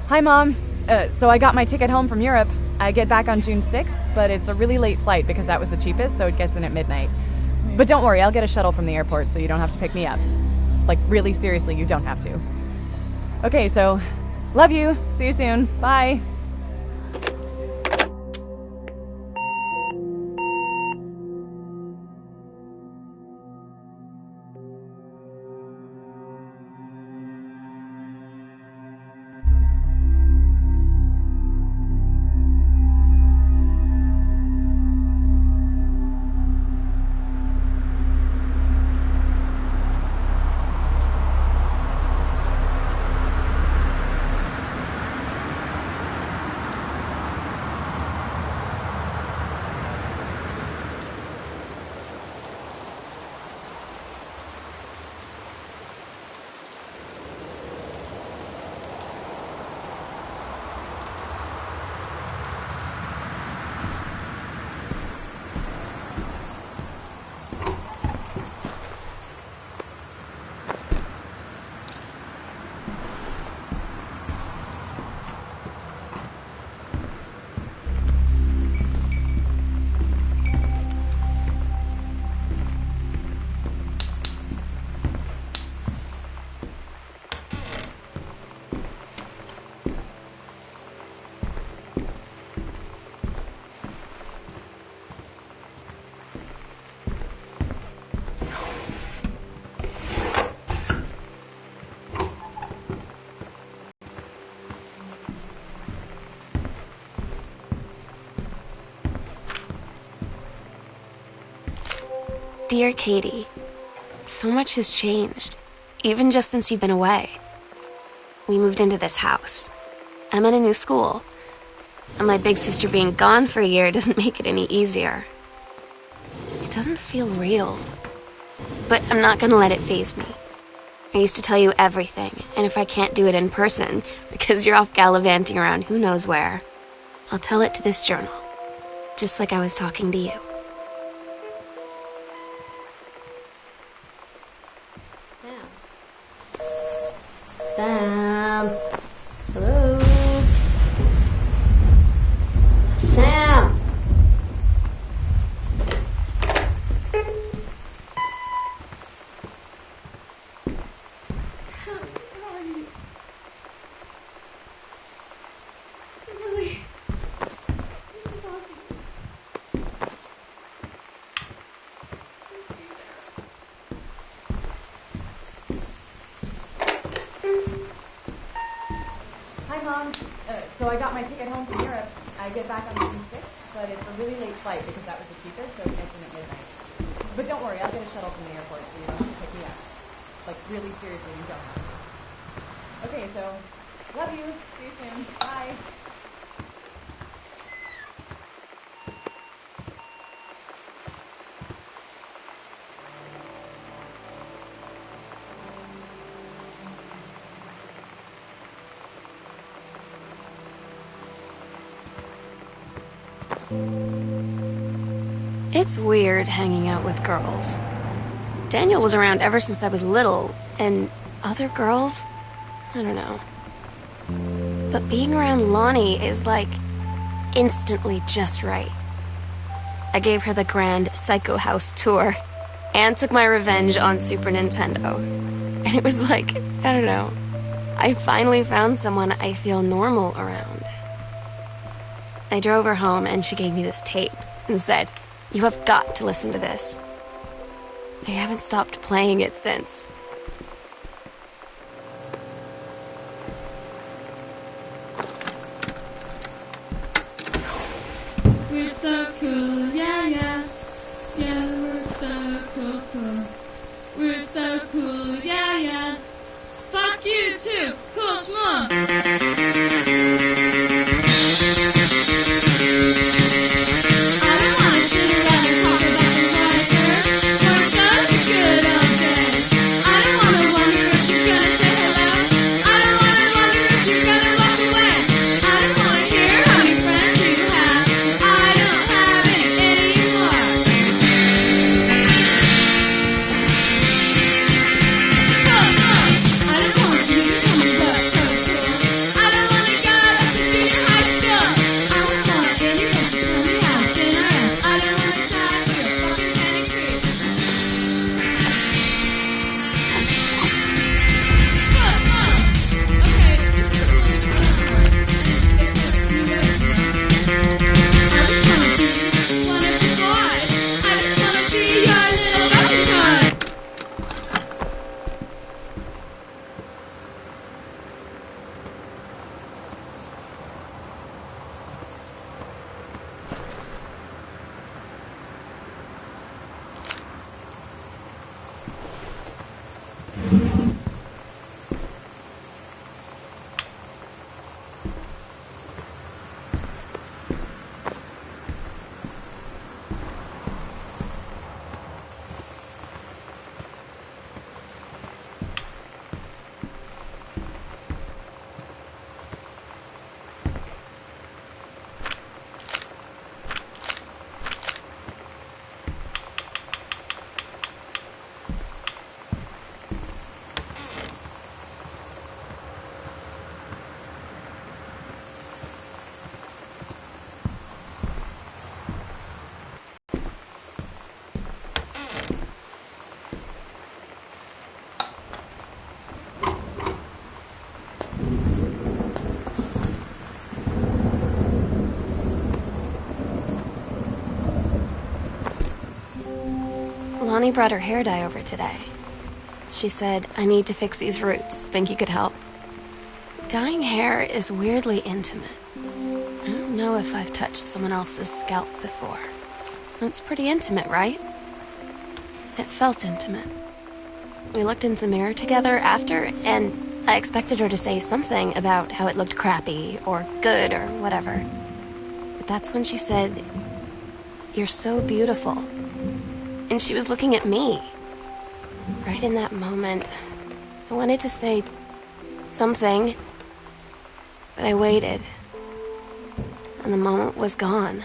Hi, Mom. So I got my ticket home from Europe. I get back on June 6th, but it's a really late flight because that was the cheapest, so it gets in at midnight. But don't worry, I'll get a shuttle from the airport so you don't have to pick me up. Like, really seriously, you don't have to. Okay, so love you. See you soon. Bye. Dear Katie, so much has changed, even just since you've been away. We moved into this house. I'm in a new school, and my big sister being gone for a year doesn't make it any easier. It doesn't feel real, but I'm not gonna let it faze me. I used to tell you everything, and if I can't do it in person, because you're off gallivanting around who knows where, I'll tell it to this journal, just like I was talking to you. Sam. Hello? Sam! How are you? Really? I need to talk to you. Hi, Mom. So I got my ticket home from Europe. I get back on June 6th, but it's a really late flight because that was the cheapest, so it gets in at midnight. But don't worry, I'll get a shuttle from the airport so you don't have to pick me up. Like, really seriously, you don't have to. Okay, so love you. See you soon. Bye. It's weird hanging out with girls. Daniel was around ever since I was little, and other girls? I don't know. But being around Lonnie is like instantly just right. I gave her the grand Psycho House tour and took my revenge on Super Nintendo. And it was like, I don't know, I finally found someone I feel normal around. I drove her home and she gave me this tape and said, "You have got to listen to this." I haven't stopped playing it since. We're so cool, yeah, yeah. Yeah, we're so cool, cool. We're so cool, yeah, yeah. Fuck you too, cool schmuck. I Lonnie brought her hair dye over today. She said, I need to fix these roots. Think you could help? Dyeing hair is weirdly intimate. I don't know if I've touched someone else's scalp before. That's pretty intimate, right? It felt intimate. We looked in the mirror together after, and I expected her to say something about how it looked crappy or good or whatever. But that's when she said, "You're so beautiful." And she was looking at me. Right in that moment, I wanted to say something, but I waited, and the moment was gone.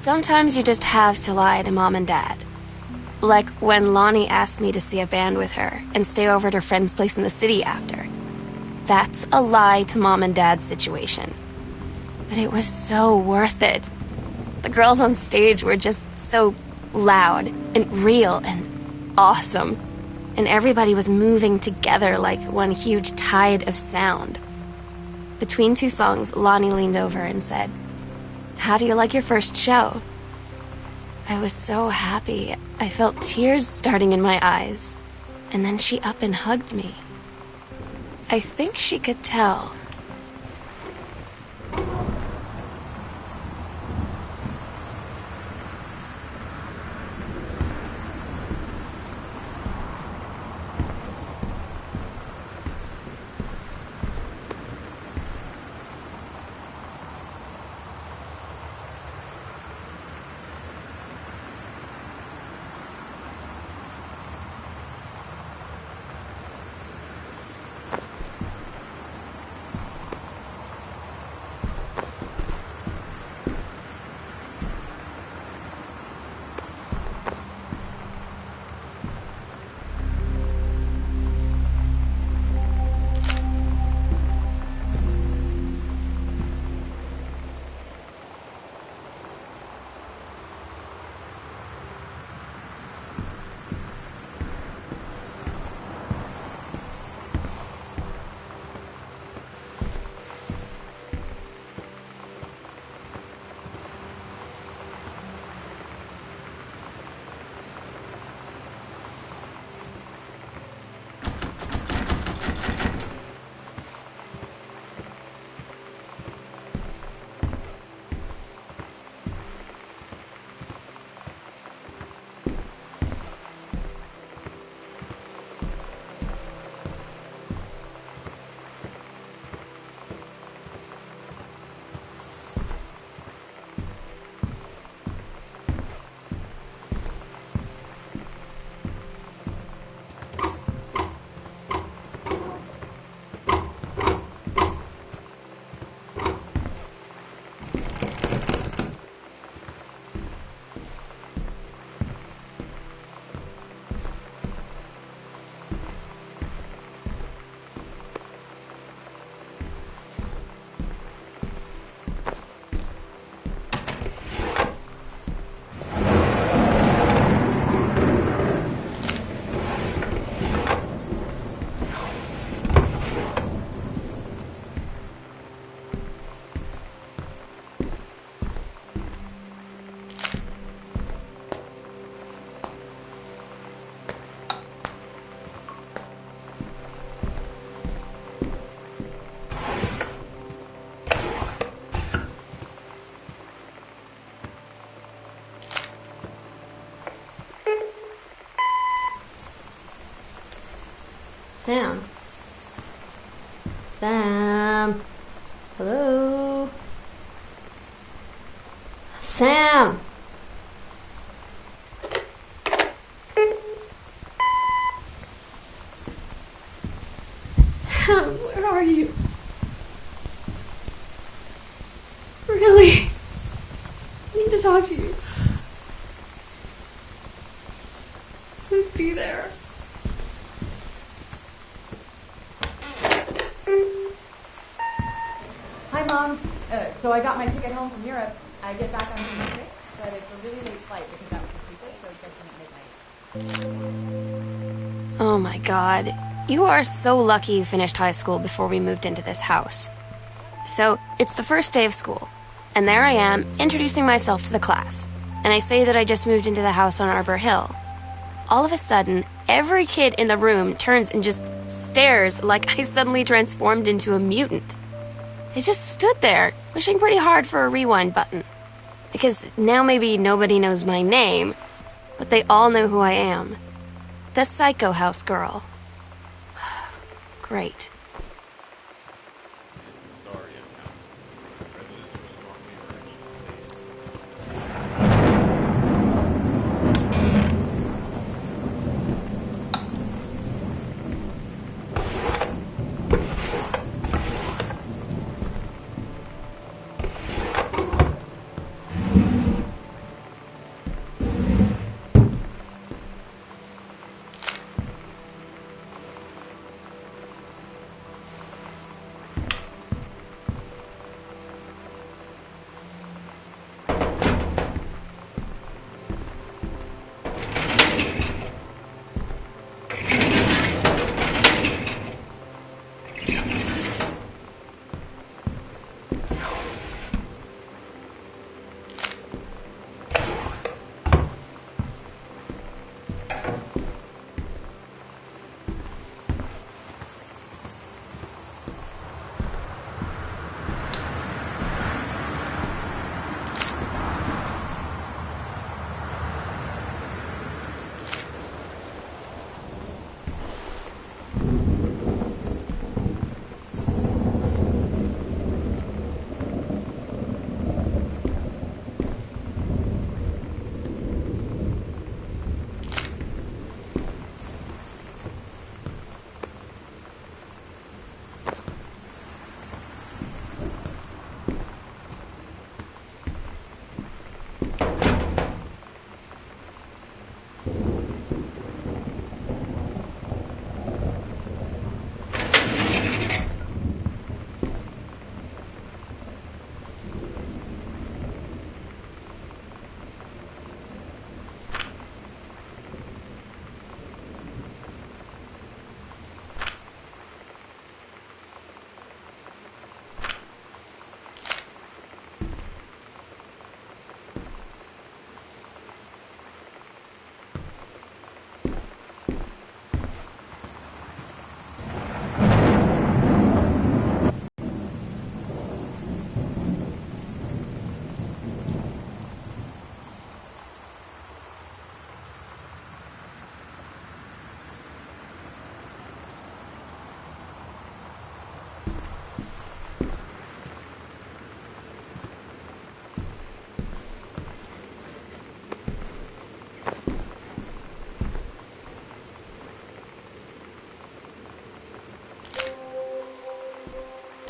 Sometimes you just have to lie to Mom and Dad. Like when Lonnie asked me to see a band with her and stay over at her friend's place in the city after. That's a lie to Mom and Dad situation. But it was so worth it. The girls on stage were just so loud and real and awesome. And everybody was moving together like one huge tide of sound. Between two songs, Lonnie leaned over and said, "How do you like your first show?" I was so happy. I felt tears starting in my eyes. And then she up and hugged me. I think she could tell. Sam? Sam? Hello? Sam! Sam, where are you? Really? I need to talk to you. Please be there. Hi, Mom. So I got my ticket home from Europe. I get back on June 6th, but it's a really late flight because that was the cheapest, so it gets in at midnight. Oh my God. You are so lucky you finished high school before we moved into this house. So, it's the first day of school, and there I am, introducing myself to the class, and I say that I just moved into the house on Arbor Hill. All of a sudden, every kid in the room turns and just stares like I suddenly transformed into a mutant. I just stood there, wishing pretty hard for a rewind button. Because now maybe nobody knows my name, but they all know who I am. The Psycho House girl. Great.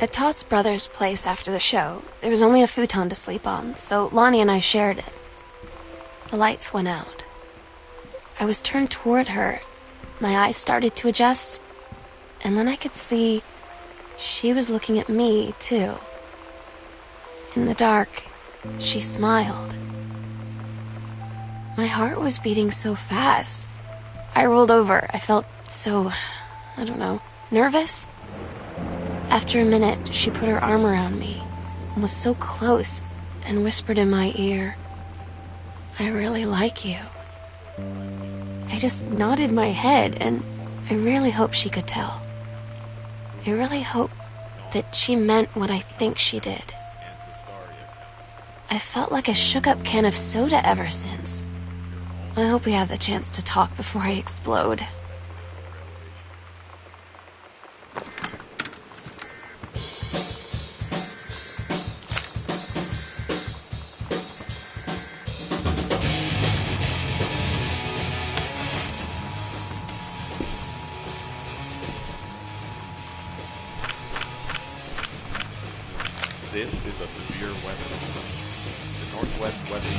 At Todd's brother's place after the show, there was only a futon to sleep on, so Lonnie and I shared it. The lights went out. I was turned toward her. My eyes started to adjust, and then I could see she was looking at me, too. In the dark, she smiled. My heart was beating so fast. I rolled over. I felt so, I don't know, nervous. After a minute, she put her arm around me and was so close and whispered in my ear, "I really like you." I just nodded my head, and I really hope she could tell. I really hope that she meant what I think she did. I felt like a shook-up can of soda ever since. I hope we have the chance to talk before I explode. This is a severe weather alert. The Northwest Weather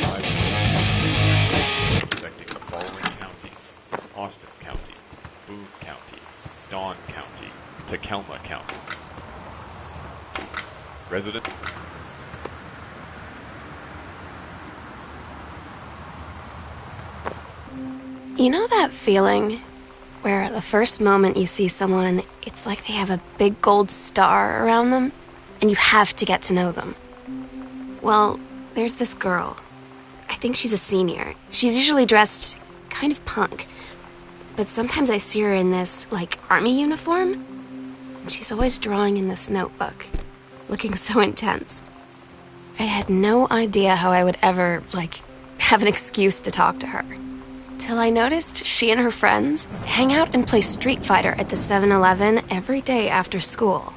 Service affecting the following counties: Austin County, Boone County, Dawn County, Tacoma County. Residents. You know that feeling where the first moment you see someone, it's like they have a big gold star around them, and you have to get to know them? Well, there's this girl. I think she's a senior. She's usually dressed kind of punk, but sometimes I see her in this, army uniform, and she's always drawing in this notebook, looking so intense. I had no idea how I would ever, have an excuse to talk to her. Till I noticed she and her friends hang out and play Street Fighter at the 7-Eleven every day after school.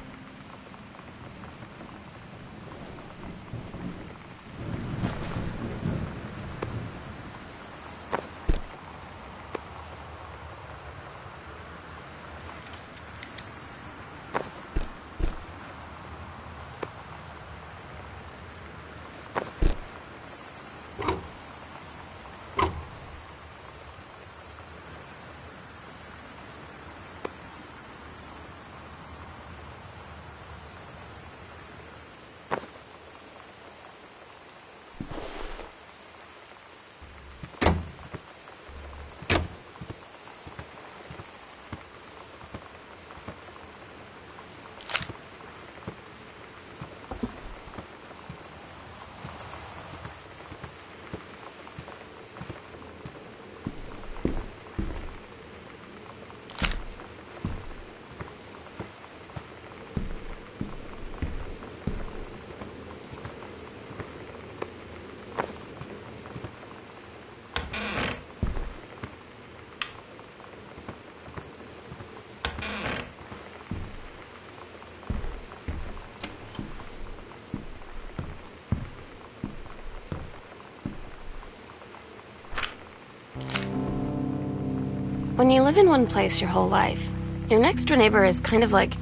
When you live in one place your whole life, your next door neighbor is kind of like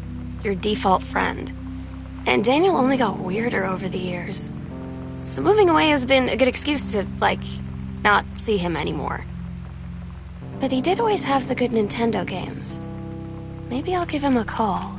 your default friend. And Daniel only got weirder over the years. So moving away has been a good excuse to, not see him anymore. But he did always have the good Nintendo games. Maybe I'll give him a call.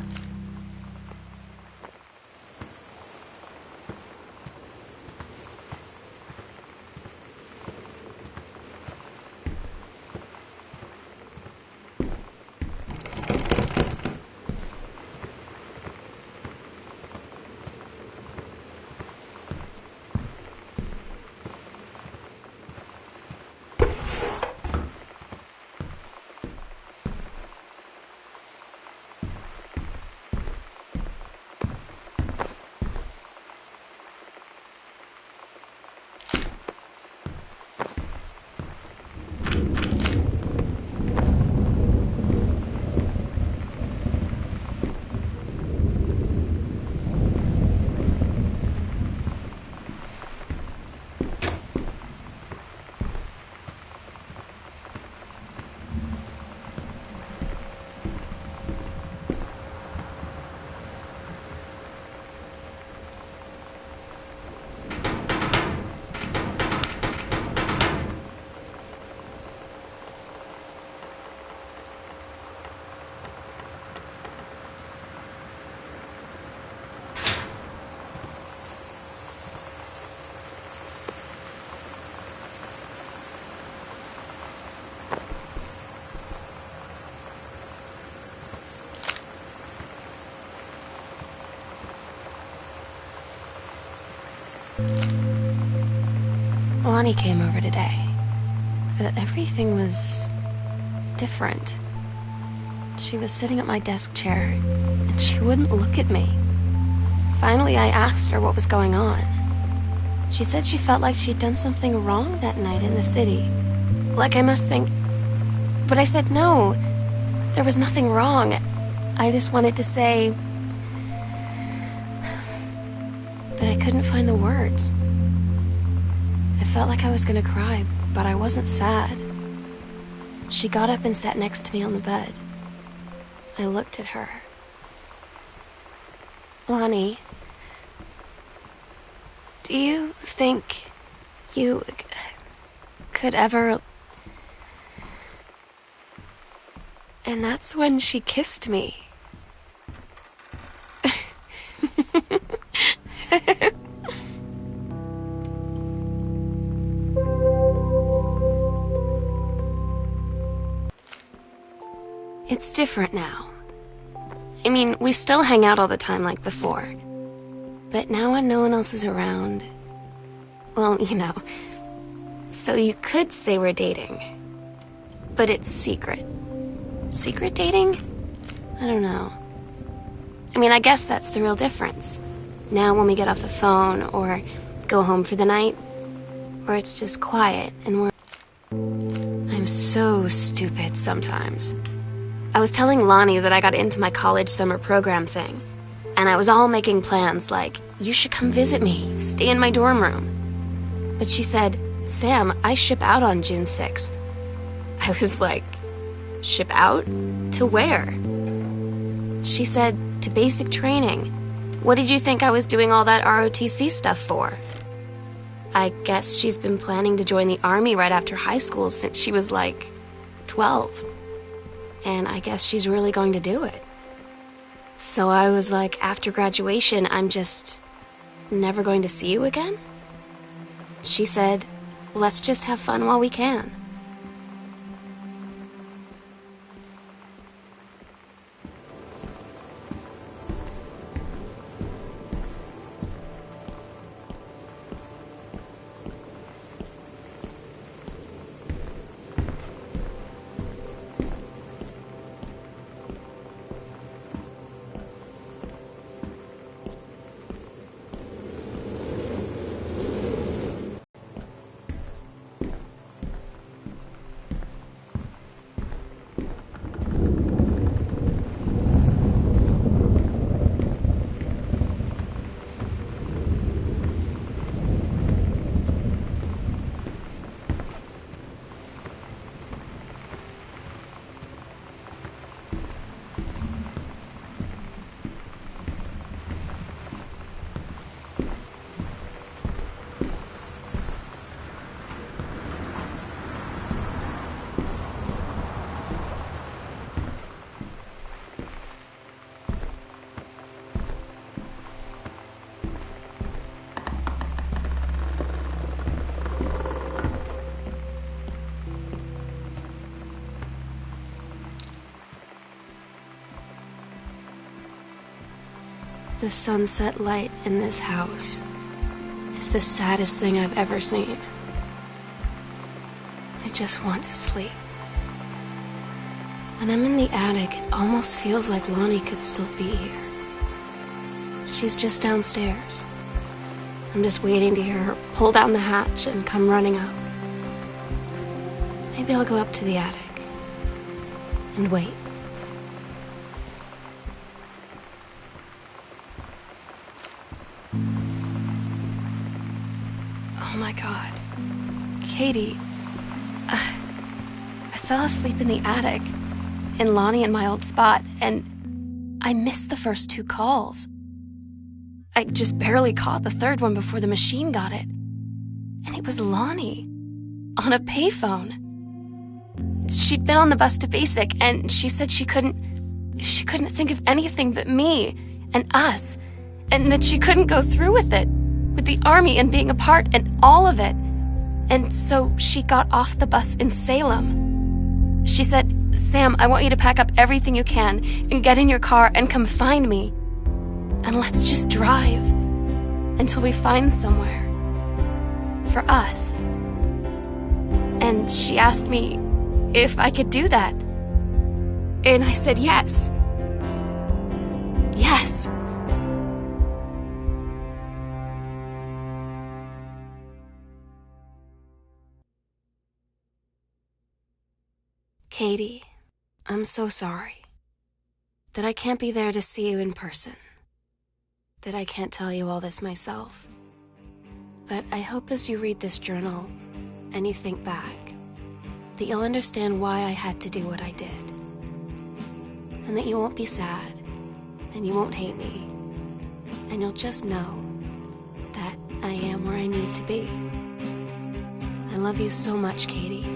Lonnie came over today, but everything was different. She was sitting at my desk chair, and she wouldn't look at me. Finally, I asked her what was going on. She said she felt like she'd done something wrong that night in the city. Like I must think... But I said no, there was nothing wrong. I just wanted to say... But I couldn't find the words. I felt like I was gonna cry, but I wasn't sad. She got up and sat next to me on the bed. I looked at her. Lonnie, do you think you could ever... And that's when she kissed me. It's different now. I mean, we still hang out all the time like before. But now when no one else is around... Well, you know. So you could say we're dating. But it's secret. Secret dating? I don't know. I mean, I guess that's the real difference. Now when we get off the phone, or go home for the night, or it's just quiet and we're... I'm so stupid sometimes. I was telling Lonnie that I got into my college summer program thing, and I was all making plans like, you should come visit me, stay in my dorm room. But she said, Sam, I ship out on June 6th. I was like, ship out? To where? She said, to basic training. What did you think I was doing all that ROTC stuff for? I guess she's been planning to join the army right after high school since she was like 12. And I guess she's really going to do it. So I was like, after graduation, I'm just never going to see you again? She said, let's just have fun while we can. The sunset light in this house is the saddest thing I've ever seen. I just want to sleep. When I'm in the attic, it almost feels like Lonnie could still be here. She's just downstairs. I'm just waiting to hear her pull down the hatch and come running up. Maybe I'll go up to the attic and wait. Oh my God. Katie, I fell asleep in the attic, in Lonnie and my old spot, and I missed the first 2 calls. I just barely caught the third one before the machine got it. And it was Lonnie, on a payphone. She'd been on the bus to basic, and she said she couldn't think of anything but me and us, and that she couldn't go through with it, with the army and being apart and all of it. And so she got off the bus in Salem. She said, Sam, I want you to pack up everything you can and get in your car and come find me. And let's just drive until we find somewhere. for us. And she asked me if I could do that. And I said yes. Yes. Katie, I'm so sorry that I can't be there to see you in person, that I can't tell you all this myself. But I hope as you read this journal and you think back, that you'll understand why I had to do what I did. And that you won't be sad, and you won't hate me, and you'll just know that I am where I need to be. I love you so much, Katie.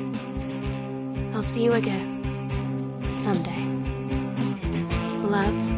I'll see you again someday. Love.